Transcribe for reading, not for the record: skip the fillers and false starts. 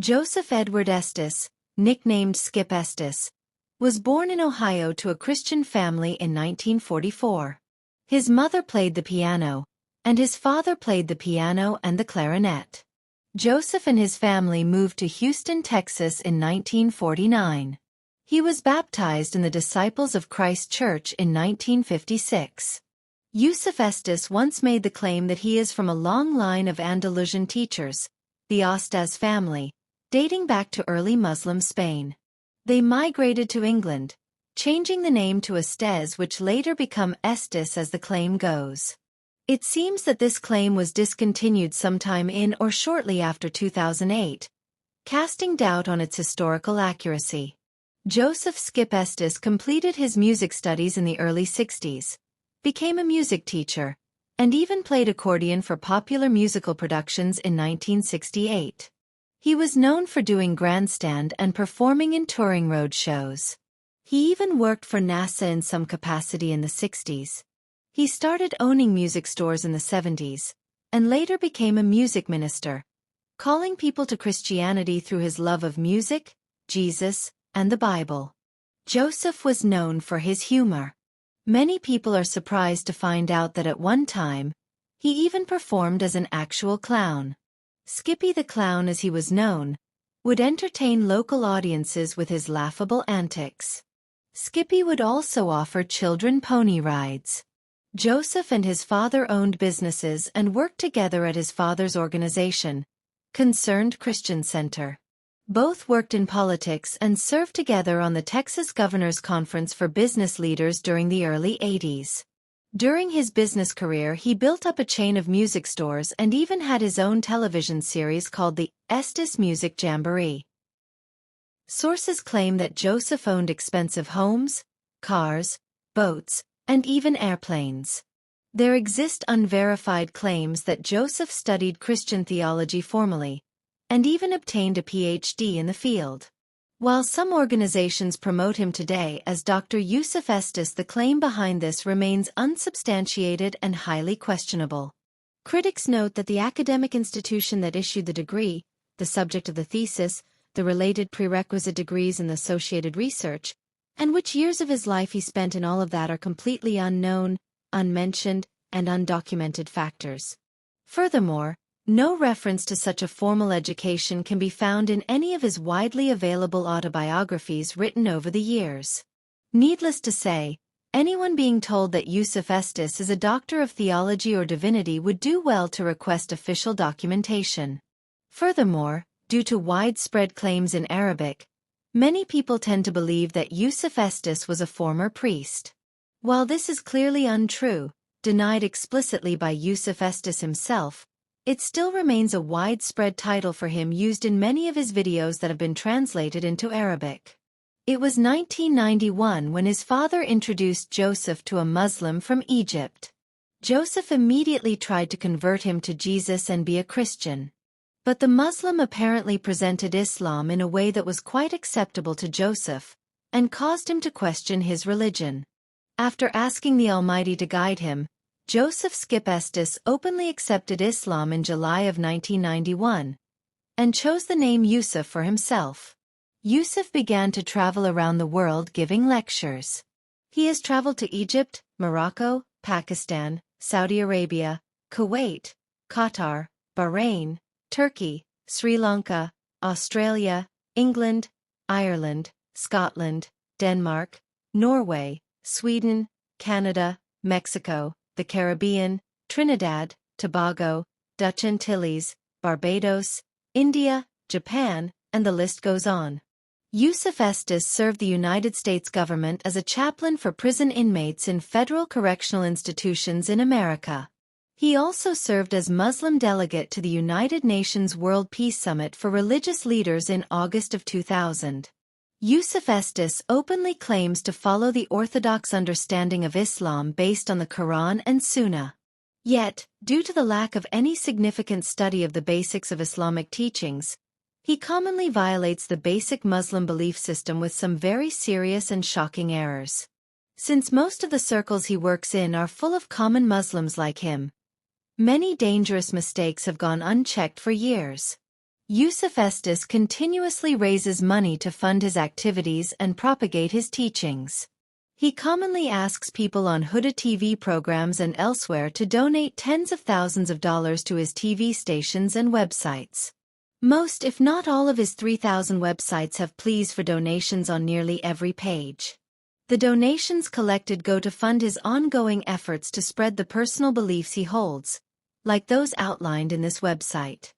Joseph Edward Estes, nicknamed Skip Estes, was born in Ohio to a Christian family in 1944. His mother played the piano, and his father played the piano and the clarinet. Joseph and his family moved to Houston, Texas in 1949. He was baptized in the Disciples of Christ Church in 1956. Yusuf Estes once made the claim that he is from a long line of Andalusian teachers, the Estes family, dating back to early Muslim Spain. They migrated to England, changing the name to Estes, which later became Estes as the claim goes. It seems that this claim was discontinued sometime in or shortly after 2008, casting doubt on its historical accuracy. Joseph Skip Estes completed his music studies in the early 60s, became a music teacher, and even played accordion for popular musical productions in 1968. He was known for doing grandstand and performing in touring road shows. He even worked for NASA in some capacity in the 60s. He started owning music stores in the 70s, and later became a music minister, calling people to Christianity through his love of music, Jesus, and the Bible. Joseph was known for his humor. Many people are surprised to find out that at one time, he even performed as an actual clown. Skippy the Clown, as he was known, would entertain local audiences with his laughable antics. Skippy would also offer children pony rides. Joseph and his father owned businesses and worked together at his father's organization, Concerned Christian Center. Both worked in politics and served together on the Texas Governor's Conference for Business Leaders during the early 80s. During his business career, he built up a chain of music stores and even had his own television series called the Estes Music Jamboree. Sources claim that Joseph owned expensive homes, cars, boats, and even airplanes. There exist unverified claims that Joseph studied Christian theology formally, and even obtained a PhD in the field. While some organizations promote him today as Dr. Yusuf Estes, the claim behind this remains unsubstantiated and highly questionable. Critics note that the academic institution that issued the degree, the subject of the thesis, the related prerequisite degrees and the associated research, and which years of his life he spent in all of that are completely unknown, unmentioned, and undocumented factors. Furthermore, no reference to such a formal education can be found in any of his widely available autobiographies written over the years. Needless to say, anyone being told that Yusuf Estes is a doctor of theology or divinity would do well to request official documentation. Furthermore, due to widespread claims in Arabic, many people tend to believe that Yusuf Estes was a former priest. While this is clearly untrue, denied explicitly by Yusuf Estes himself, it still remains a widespread title for him, used in many of his videos that have been translated into Arabic. It was 1991 when his father introduced Joseph to a Muslim from Egypt. Joseph immediately tried to convert him to Jesus and be a Christian. But the Muslim apparently presented Islam in a way that was quite acceptable to Joseph, and caused him to question his religion. After asking the Almighty to guide him, Joseph Skip Estes openly accepted Islam in July of 1991, and chose the name Yusuf for himself. Yusuf began to travel around the world giving lectures. He has traveled to Egypt, Morocco, Pakistan, Saudi Arabia, Kuwait, Qatar, Bahrain, Turkey, Sri Lanka, Australia, England, Ireland, Scotland, Denmark, Norway, Sweden, Canada, Mexico, the Caribbean, Trinidad, Tobago, Dutch Antilles, Barbados, India, Japan, and the list goes on. Yusuf Estes served the United States government as a chaplain for prison inmates in federal correctional institutions in America. He also served as Muslim delegate to the United Nations World Peace Summit for religious leaders in August of 2000. Yusuf Estes openly claims to follow the orthodox understanding of Islam based on the Quran and Sunnah. Yet, due to the lack of any significant study of the basics of Islamic teachings, he commonly violates the basic Muslim belief system with some very serious and shocking errors. Since most of the circles he works in are full of common Muslims like him, many dangerous mistakes have gone unchecked for years. Yusuf Estes continuously raises money to fund his activities and propagate his teachings. He commonly asks people on Huda TV programs and elsewhere to donate tens of thousands of dollars to his TV stations and websites. Most, if not all, of his 3,000 websites have pleas for donations on nearly every page. The donations collected go to fund his ongoing efforts to spread the personal beliefs he holds, like those outlined in this website.